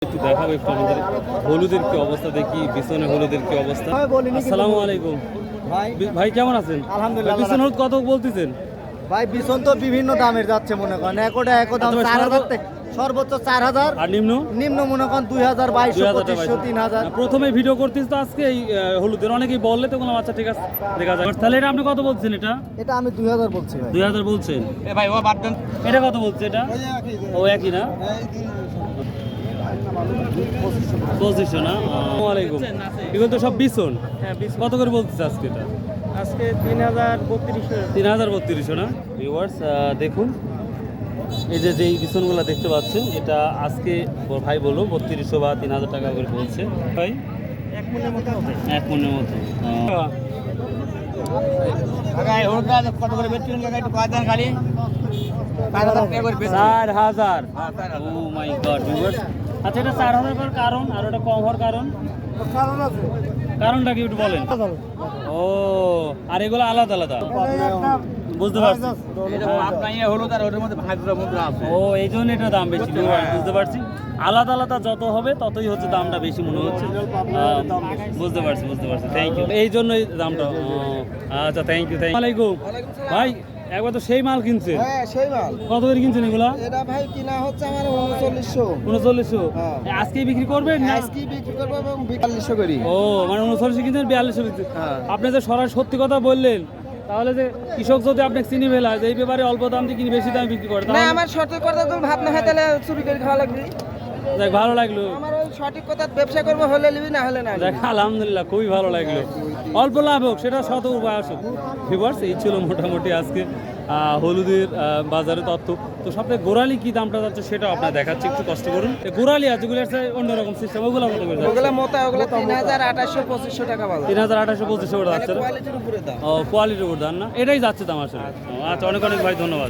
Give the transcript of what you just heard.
একটু দেখাবো একটু আমাদের হলুদের কি অবস্থা দেখি, বিছনে হলুদের কি অবস্থা। আসসালামু আলাইকুম ভাই, কেমন আছেন? আলহামদুলিল্লাহ। বিছন হলুদ কত বলতেছেন ভাই বিছন তো বিভিন্ন দামের যাচ্ছে, মনে করেন একটা দাম 4000 থেকে সর্বোচ্চ 4000, আর নিম্ন নিম্ন মনে করেন 2000, 2200, 2500, 3000। প্রথমে ভিডিও করতেছি তো আজকে এই হলুদের, অনেকেই বললে তো কোনো আচ্ছা ঠিক আছে দেখা যায়। তাহলে এটা আপনি কত বলছেন? এটা আমি 2000 বলছি ভাই। 2000 বলছেন। ভাই ও বাদ দেন, এটা কত বলছে? এটা ও একই না, 2500 না? আসসালামু আলাইকুম। এগুলো তো সব বিছন। কত করে বলতেছে আজকে? এটা আজকে 3032 না? ভিউয়ার্স দেখুন, এই যে যেই বিছনগুলো দেখতে পাচ্ছেন, এটা আজকে ভাই বললো 3200 বা 3000 টাকা করে বলছে। ভাই এক মনের মতো। কত করে বেচছেন একটু কয় দেন খালি? 4000। ও মাই গড ভিউয়ার্স। আচ্ছা, এটা 4000 করার কারণ আর ওটা কম হওয়ার কারণ? কারণটা কি একটু বলেন। ও, আর এগুলো আলাদা আলাদা, বুঝতে পারছি। ও, এই জন্য এটা দাম বেশি, বুঝতে পারছি। আলাদা আলাদা যত হবে ততই হচ্ছে দামটা বেশি মনে হচ্ছে। বুঝতে পারছি। Thank you. এই জন্যই দামটা। আচ্ছা, থ্যাংক ইউ। আলাইকুম ভাই, একবার তো সেই মাল কিনছেন। হ্যাঁ, সেই মাল। কত করে কিনছেন এগুলা? এটা ভাই কিনা হচ্ছে আমার 3900। 3900? আজকেই বিক্রি করবেন না? আজকে বিক্রি করব এবং 4200 করি। ও, মানে 3900 কিনছেন, 4200 বিক্রি। হ্যাঁ। আপনি যে সত্যি কথা বললেন, তাহলে যে কৃষক যদি আপনাকে চিনি ফেলায় যে এই ব্যাপারে অল্প দাম দিয়ে কিনে বেশি দামে বিক্রি করে, না, আমার সঠিক কথা তুমি ভাবনা হয় তাহলে চুরি করে খাওয়া লাগবে। দেখ, ভালো লাগলো। আমার ওই সঠিক কথা, ব্যবসা করবো হলে নিবি, না হলে না। দেখ, আলহামদুলিল্লাহ, খুবই ভালো লাগলো। অল্প লাভ হোক, সেটা শত উপায় আসুক। ভিউয়ার্স, এই ছিল মোটামুটি আজকে হলুদের বাজারে তথ্য। তো সবথেকে গোড়ালি কি দামটা যাচ্ছে সেটাও আপনার দেখাচ্ছি, একটু কষ্ট করুন। গোড়ালি আছে, যেগুলো আছে অন্যরকম সিস্টেম, ওগুলো কত করে যাচ্ছে? ওগুলা মোটা, ওগুলা 3800, 2500 টাকা পাবে। 3800, 2500 করে যাচ্ছে। কোয়ালিটির উপরে দাম। ও, কোয়ালিটির উপর দাম না, এটাই যাচ্ছে দাম আসলে। আচ্ছা, অনেক ভাই ধন্যবাদ।